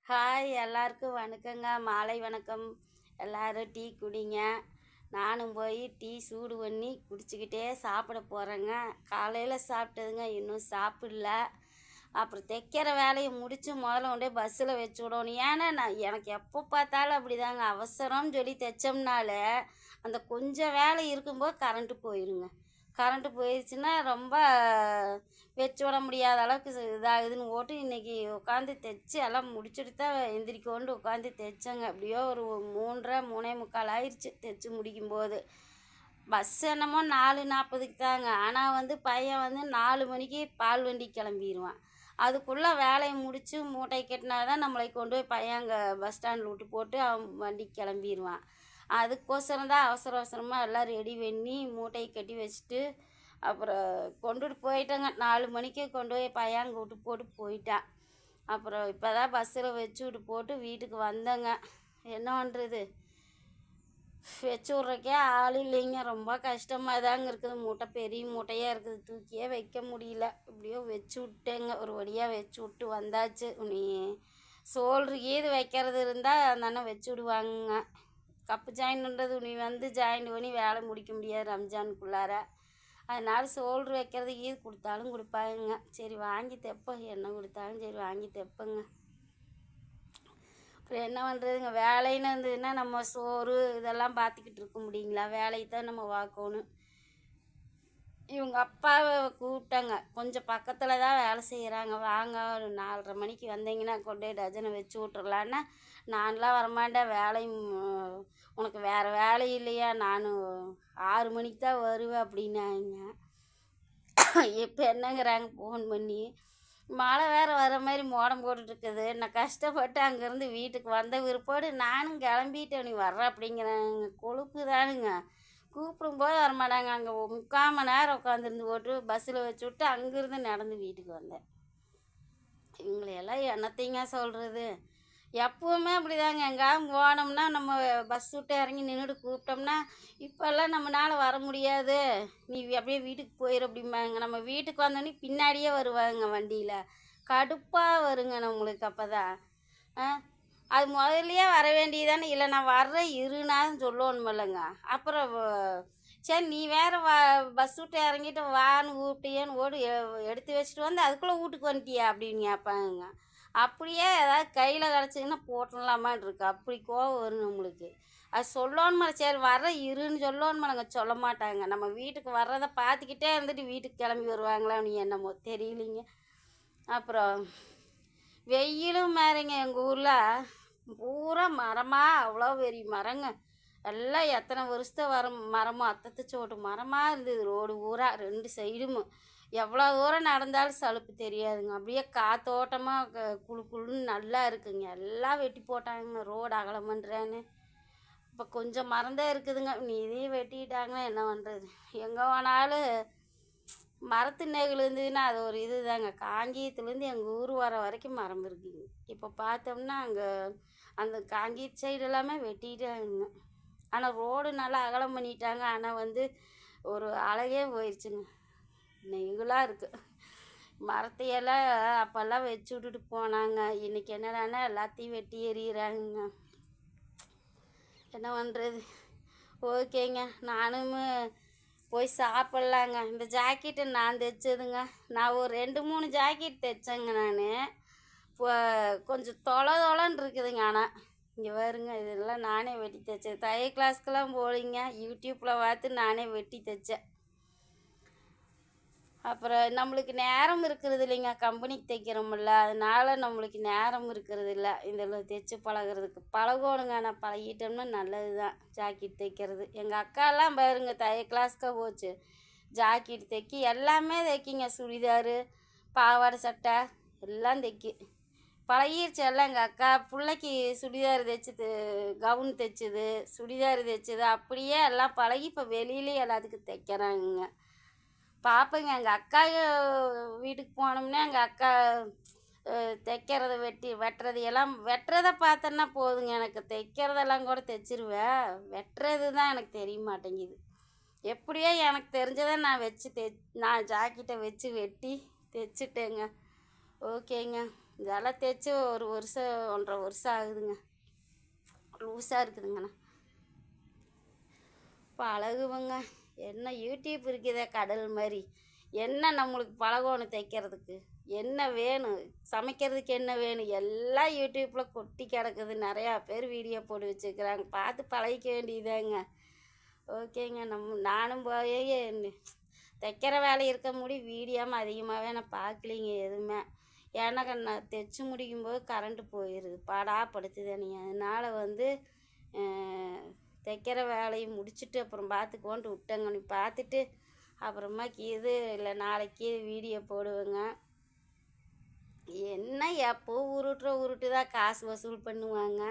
Hi எல்லாருக்கும் வணக்கங்க. மாலை வணக்கம். எல்லாரும் டீ குடிங்க. நானும் போய் டீ சூடு பண்ணி குடிச்சிக்கிட்டே சாப்பிட போகிறேங்க. காலையில் சாப்பிட்டதுங்க, இன்னும் சாப்பிடல. அப்புறம் தைக்கிற வேலையை முடித்து முதல்ல கொண்டே பஸ்ஸில் வச்சு விடணும். ஏன்னா எனக்கு எப்போ பார்த்தாலும் அப்படிதாங்க. அவசரம்னு சொல்லி தைச்சோம்னாலே அந்த கொஞ்சம் வேலை இருக்கும்போது கரண்ட்டு போயிடுங்க. கரண்ட்டு போயிடுச்சுன்னா ரொம்ப வச்சு விட முடியாத அளவுக்கு இதாகுதுன்னு போட்டு இன்றைக்கி உட்காந்து தைச்சி எல்லாம் முடிச்சுட்டு தான் எந்திரிக்கொண்டு உட்காந்து தைச்சேங்க. அப்படியோ ஒரு 3:45 ஆயிடுச்சு தைச்சி முடிக்கும்போது. பஸ் என்னமோ 4:40க்கு தாங்க. ஆனால் பையன் 4 மணிக்கு பால் வண்டி கிளம்பிடுவான். அதுக்குள்ளே வேலையை முடித்து மூட்டை கட்டினா தான் நம்மளை கொண்டு போய் பையன் அங்கே பஸ் ஸ்டாண்டில் விட்டு போட்டு அவன் வண்டிக்கு கிளம்பிடுவான். அதுக்கோசரம் தான் அவசரமாக எல்லாம் ரெடி பண்ணி மூட்டையை கட்டி வச்சுட்டு அப்புறம் கொண்டுட்டு போயிட்டேங்க. 4 மணிக்கு கொண்டு போய் பையன் அங்கே விட்டு போட்டு போயிட்டான். அப்புறம் இப்போ தான் பஸ்ஸில் வச்சு விட்டு போட்டு வீட்டுக்கு வந்தேங்க. என்ன பண்ணுறது, வச்சு விட்றக்கே ஆள் இல்லைங்க. ரொம்ப கஷ்டமாக தாங்க இருக்குது. பெரிய மூட்டையாக இருக்குது, தூக்கியே வைக்க முடியல. இப்படியோ வச்சு விட்டேங்க. ஒரு வழியாக வச்சு விட்டு வந்தாச்சு. நீ சோல்ட்ரு வைக்கிறது இருந்தால் அந்த அண்ணன் வச்சு விடுவாங்க. கப்பு ஜாயின்ன்றது நீ ஜாயின் பண்ணி வேலை முடிக்க முடியாது ரம்ஜானுக்குள்ளார. அதனால் சோல்ட்ரு வைக்கிறது கொடுத்தாலும் கொடுப்பாங்க. சரி வாங்கி தைப்போம், என்ன கொடுத்தாலும் சரி வாங்கி தைப்பேங்க. அப்புறம் என்ன பண்ணுறதுங்க, வேலைன்னு இருந்ததுன்னா நம்ம சோறு இதெல்லாம் பார்த்துக்கிட்டு இருக்க முடியுங்களா? வேலையை தான் நம்ம பார்க்கணும். இவங்க அப்பாவை கூப்பிட்டாங்க, கொஞ்சம் பக்கத்தில் தான் வேலை செய்கிறாங்க, வாங்க ஒரு 4:30 மணிக்கு வந்தீங்கன்னா கொண்டு டஜனை வச்சு விட்டுறலான்னா, நான்லாம் வரமாட்டேன், உனக்கு வேறு வேலை இல்லையா, நான் 6 மணிக்கு தான் வருவேன் அப்படின்னாங்க. இப்போ என்னங்கிறாங்க ஃபோன் பண்ணி, மழை வேறு வர மாதிரி மோடம் போட்டுட்ருக்குது, நான் கஷ்டப்பட்டு அங்கேருந்து வீட்டுக்கு வந்த விருப்போடு நானும் கிளம்பிட்டேன், நீ வர்ற அப்படிங்கிறாங்க. கொழுப்பு தானுங்க. கூப்பிடும்போது வரமாட்டாங்க. அங்கே 3/4 மணி நேரம் உட்காந்துருந்து போட்டு பஸ்ஸில் வச்சு விட்டு அங்கேருந்து நடந்து வீட்டுக்கு வந்தேன். இவங்களையெல்லாம் என்னத்தைங்க சொல்கிறது, எப்போவுமே அப்படிதாங்க. எங்கேயாவது போனோம்னா நம்ம பஸ் விட்டு இறங்கி நின்றுட்டு கூப்பிட்டோம்னா, இப்போல்லாம் நம்மளால் வர முடியாது, நீ அப்படியே வீட்டுக்கு போயிரு அப்படிம்பாங்க. நம்ம வீட்டுக்கு வந்தோடனே பின்னாடியே வருவாங்க வண்டியில். கடுப்பாக வருங்க நம்மளுக்கு. அப்போ தான் அது முதல்லையே வர வேண்டியதானே. இல்லை நான் வர்றேன் இருனான்னு சொல்லணும் இல்லைங்க. அப்புறம் சரி நீ வேறு பஸ் விட்டு இறங்கிட்டு வான்னு கூப்பிட்டியேன்னு எடுத்து வச்சுட்டு வந்து அதுக்குள்ளே வீட்டுக்கு வந்துட்டியா அப்படின்னு கேட்பாங்க. அப்படியே ஏதாவது கையில் கிடச்சிங்கன்னா போட்டுடலாமான் இருக்கு. அப்படி கோவம் வரும் நம்மளுக்கு. அது சொல்லணுமா, சரி வர்ற இருன்னு சொல்லணுமாங்க, சொல்ல மாட்டாங்க. நம்ம வீட்டுக்கு வர்றதை பார்த்துக்கிட்டே இருந்துட்டு வீட்டுக்கு கிளம்பி வருவாங்களான்னு என்னமோ தெரியலிங்க. அப்புறம் வெயிலும் மாறிங்க. எங்கள் ஊரில் பூரா மரமாக, அவ்வளோ பெரிய மரங்க. எல்லாம் எத்தனை வருஷத்தை மரமோ அத்தத்தை சோட்டு மரமாக இருந்தது. ரோடு ஊரா 2 சைடும். எவ்வளோ தூரம் நடந்தாலும் சலுப்பு தெரியாதுங்க. அப்படியே காத்தோட்டமாக குழுன்னு நல்லா இருக்குங்க. எல்லாம் வெட்டி போட்டாங்க ரோடு அகலம் பண்ணுறேன்னு. இப்போ கொஞ்சம் மரந்தான் இருக்குதுங்க. இதையும் வெட்டிக்கிட்டாங்கன்னா என்ன பண்ணுறது. எங்கே போனாலும் மரத்து நெகிழ் இருந்ததுன்னா அது ஒரு இது தாங்க. காங்கேயத்துலேருந்து எங்கள் ஊர் வர வரைக்கும் மரம் இருக்குங்க. இப்போ பார்த்தோம்னா அங்கே அந்த காங்கேயத்து சைடு எல்லாமே வெட்டிட்டாங்க. ஆனால் ரோடு நல்லா அகலம் பண்ணிட்டாங்க. ஆனால் ஒரு அழகே போயிடுச்சுங்க. நெகிழாக இருக்குது. மரத்தையெல்லாம் அப்போல்லாம் வச்சு விட்டுட்டு போனாங்க. இன்றைக்கி என்னடானா எல்லாத்தையும் வெட்டி எறிகிறாங்க. என்ன பண்ணுறது. ஓகேங்க, நானும் போய் சாப்பிட்லாங்க. இந்த ஜாக்கெட்டு நான் தைச்சதுங்க. நான் ஒரு 2-3 ஜாக்கெட் தைச்சேங்க. நான் இப்போ கொஞ்சம் தொலைன்னு இருக்குதுங்க. ஆனால் இங்கே வருங்க, இதெல்லாம் நானே வெட்டி தைச்சேன். தையல் கிளாஸ்க்கெல்லாம் போலிங்க, யூடியூப்பில் பார்த்து நானே வெட்டி தைச்சேன். அப்புறம் நம்மளுக்கு நேரம் இருக்கிறது இல்லைங்க. கம்பெனிக்கு தைக்கிறோமில்ல, அதனால் நம்மளுக்கு நேரம் இருக்கிறது இல்லை இதில் தைச்சி பழகிறதுக்கு. பழகணுங்க. ஆனால் பழகிட்டோம்னா நல்லது தான் ஜாக்கெட் தைக்கிறது. எங்கள் அக்காலாம் பாருங்க தையல் கிளாஸ்க்காக போச்சு, ஜாக்கெட் தைக்கி எல்லாமே தைக்கிங்க. சுடிதாரு, பாவாடை சட்டை எல்லாம் தைக்கி பழகிருச்சு எல்லாம். எங்கள் அக்கா பிள்ளைக்கு சுடிதார் தைச்சிது, கவுன் தைச்சிது, சுடிதார் தைச்சிது, அப்படியே எல்லாம் பழகி இப்போ வெளியிலே எல்லாத்துக்கும் தைக்கிறாங்க. பார்ப்பேங்க. எங்கள் அக்கா வீட்டுக்கு போனோம்னா எங்கள் அக்கா தைக்கிறத வெட்டுறதை பார்த்தோன்னா போதுங்க. எனக்கு தைக்கிறதெல்லாம் கூட தைச்சிருவேன், வெட்டுறது தான் எனக்கு தெரிய மாட்டேங்குது. எப்படியோ எனக்கு தெரிஞ்சதை நான் ஜாக்கெட்டை வச்சு வெட்டி தைச்சிட்டேங்க. ஓகேங்க. இதெல்லாம் தைச்சி ஒரு வருஷம் 1.5 வருஷம் ஆகுதுங்க. லூஸாக இருக்குதுங்கண்ணா. பழகுவங்க. என்ன யூடியூப் இருக்குதே கடல் மாதிரி. என்ன நம்மளுக்கு பழகணும் தைக்கிறதுக்கு, என்ன வேணும், சமைக்கிறதுக்கு என்ன வேணும், எல்லாம் யூடியூப்பில் கொட்டி கிடக்குது. நிறையா பேர் வீடியோ போட்டு வச்சுருக்குறாங்க, பார்த்து பழகிக்க வேண்டியதாங்க. ஓகேங்க. நானும் போய் தைக்கிற வேலை இருக்க வீடியோமல் அதிகமாகவே நான் பார்க்கலிங்க எதுவுமே. ஏன்னா நான் தைச்சி முடிக்கும்போது கரண்ட்டு போயிடுது, படாப்படுத்துது நீ. அதனால் தைக்கிற வேலையை முடிச்சுட்டு அப்புறம் பார்த்துக்கோன்ட்டு விட்டேங்க. நீ பார்த்துட்டு அப்புறமா கீது இல்லை நாளைக்கு வீடியோ போடுவேங்க. என்ன எப்போ உருட்டு தான் காசு வசூல் பண்ணுவாங்க,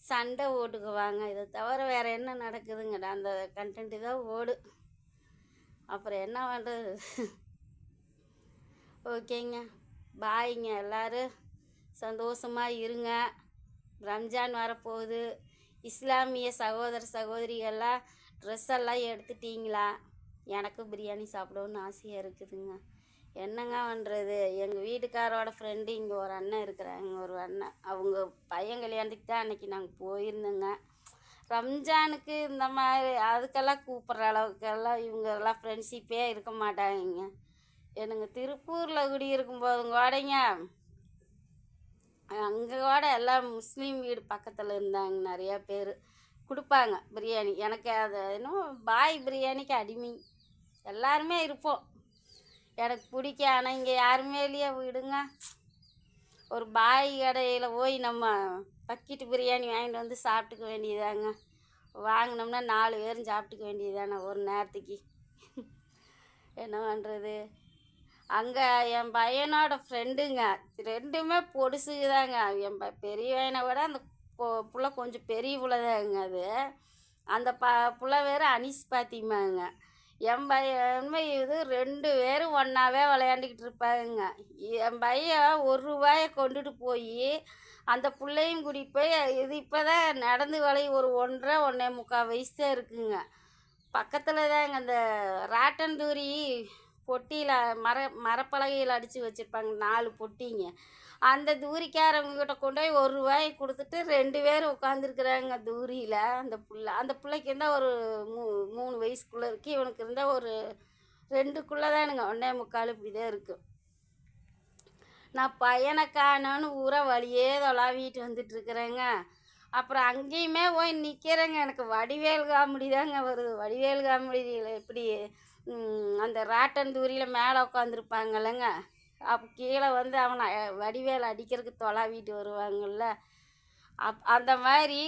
சண்டை ஓட்டுக்குவாங்க. இதை தவிர வேறு என்ன நடக்குதுங்க? அந்த கண்டென்ட்டு தான் ஓடு. அப்புறம் என்ன பண்ணுறது? ஓகேங்க, பாய்ங்க. எல்லோரும் சந்தோஷமாக இருங்க. ரம்ஜான் வரப்போகுது. இஸ்லாமிய சகோதர சகோதரிகள்லாம் ட்ரெஸ் எல்லாம் எடுத்துட்டிங்களா? எனக்கு பிரியாணி சாப்பிடணுன்னு ஆசையாக இருக்குதுங்க. என்னங்க பண்ணுறது? எங்கள் வீட்டுக்காரோட ஃப்ரெண்டு இங்கே ஒரு அண்ணன் இருக்கிறாங்க, ஒரு அண்ணன். அவங்க பையன் கல்யாணத்துக்கு தான் அன்றைக்கி நாங்கள் போயிருந்தோங்க. ரம்ஜானுக்கு இந்த மாதிரி அதுக்கெல்லாம் கூப்பிட்ற அளவுக்கெல்லாம் இவங்கெல்லாம் ஃப்ரெண்ட்ஷிப்பே இருக்க மாட்டாங்க. எனக்கு திருப்பூரில் குடியிருக்கும் போதும் கூடங்க, அங்கே கூட எல்லாம் முஸ்லீம் வீடு பக்கத்தில் இருந்தாங்க. நிறையா பேர் கொடுப்பாங்க பிரியாணி. எனக்கு அது இன்னும் பாய் பிரியாணிக்கு அடிமை. எல்லாருமே இருப்போம், எனக்கு பிடிக்கும். ஆனால் இங்கே யாருமே இல்லையா விடுங்க. ஒரு பாய் கடையில் போய் நம்ம பக்கெட்டு பிரியாணி வாங்கிட்டு வந்து சாப்பிட்டுக்க வேண்டியதாங்க. வாங்கினோம்னா 4 பேரும் சாப்பிட்டுக்க வேண்டியதானே ஒரு நேரத்துக்கு. என்ன பண்ணுறது? அங்கே என் பையனோட ஃப்ரெண்டுங்க, ரெண்டுமே பொடுசுதாங்க. என் பெரிய பையனை விட அந்த புள்ள கொஞ்சம் பெரிய புள்ளதாங்க. அது அந்த புள்ள வேறு அனீஸ் பாத்திமாங்க. என் பையன் இது 2 பேரும் ஒன்றாவே விளையாண்டுக்கிட்டு இருப்பாங்க. என் பையன் ₹1 கொண்டுட்டு போய் அந்த பிள்ளையும் கூட்டிகிட்டு போய் இது இப்போ தான் நடந்து ஒரு 1.5 1.25 வயசு தான் இருக்குங்க. பக்கத்தில் தாங்க அந்த ராட்டந்தூரி பொட்டியில் மரப்பலகையில் அடித்து வச்சுருப்பாங்க 4 பொட்டிங்க. அந்த தூரிக்காரவங்ககிட்ட கொண்டு போய் ₹1 கொடுத்துட்டு 2 பேர் உட்காந்துருக்குறாங்க தூரியில். அந்த பிள்ளைக்கு இருந்தால் ஒரு 3 வயசுக்குள்ளே இருக்குது, இவனுக்கு இருந்தால் ஒரு 2க்குள்ளே தானுங்க, 1.25 இப்படி தான் இருக்குது. நான் பையனை காணோன்னு ஊரை வழியே தொலாவிட்டு வந்துட்டுருக்குறேங்க. அப்புறம் அங்கேயுமே போய் நிற்கிறேங்க. எனக்கு வடிவேல் காமெடி தாங்க வருது. வடிவேல் காமெடியில் எப்படி அந்த ராட்டந்தூரியில் மேலே உட்காந்துருப்பாங்கல்லங்க, அப்போ கீழே அவனை வடிவேல் அடிக்கிறதுக்கு தொலாவிட்டு வருவாங்கள்ல, அந்த மாதிரி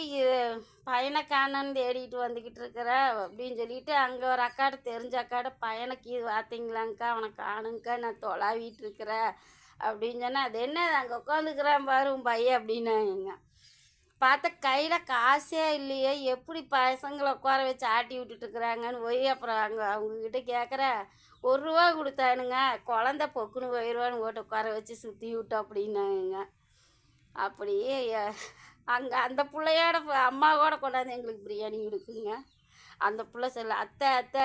பையனை காணன்னு தேடிட்டு வந்துக்கிட்டு இருக்கிற அப்படின்னு சொல்லிட்டு அங்கே ஒரு அக்காட்ட தெரிஞ்ச அக்காட்ட, பையனுக்கு இது பார்த்தீங்களாங்க்கா, அவனை காணுங்க்கா, நான் தொலாவிட்டு இருக்கிறேன் அப்படின்னு சொன்னால், அது என்ன அங்கே உட்காந்துக்கிறான் பாரு உன் பையன் அப்படின்னாங்க. பார்த்தா கையில் காசே இல்லையே, எப்படி பசங்களை உட்கார வச்சு ஆட்டி விட்டுட்டுருக்குறாங்கன்னு போய் அப்புறம் அவங்கக்கிட்ட கேட்குறேன். ₹1 கொடுத்தானுங்க, குழந்த பொக்குன்னு போயிடுவான்னு போட்டு உட்கார வச்சு சுற்றி விட்டோம் அப்படின்னாங்க. அப்படியே அங்கே அந்த பிள்ளையோட அம்மா கூட கொண்டாந்து எங்களுக்கு பிரியாணி கொடுக்குங்க. அந்த பிள்ளை சொல்ல, அத்தை அத்தை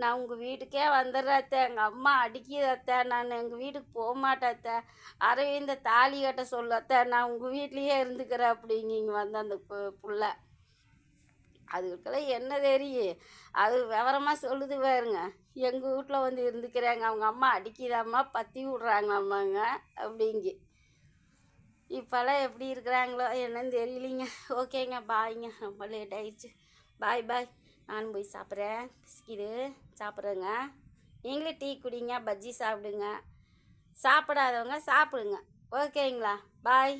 நான் உங்கள் வீட்டுக்கே வந்துடுறேன் அத்தை, எங்கள் அம்மா அடிக்கிது அத்தை, நான் எங்கள் வீட்டுக்கு போக மாட்டேன் அத்தை, அரவிந்த தாலி கட்ட சொல்ல அத்தை, நான் உங்கள் வீட்லேயே இருந்துக்கிறேன் அப்படிங்க. இங்கே வந்து அந்த புள்ள அதுக்கெல்லாம் என்ன தெரியும், அது விவரமாக சொல்லுது பாருங்க. எங்கள் வீட்டில் வந்து இருந்துக்கிறாங்க, அவங்க அம்மா அடிக்கிதாம்மா, பற்றி விட்றாங்களாம்மாங்க அப்படிங்கி. இப்போல்லாம் எப்படி இருக்கிறாங்களோ என்னன்னு தெரியலிங்க. ஓகேங்க, பாய்ங்க, ரொம்ப லேட் ஆயிடுச்சு. பாய் பாய். நானும் போய் சாப்பிட்றேன், பிஸ்கிட்டு சாப்பிட்றேங்க. நீங்களே டீ குடிங்க, பஜ்ஜி சாப்பிடுங்க, சாப்பிடாதவங்க சாப்பிடுங்க. ஓகேங்களா? பாய்.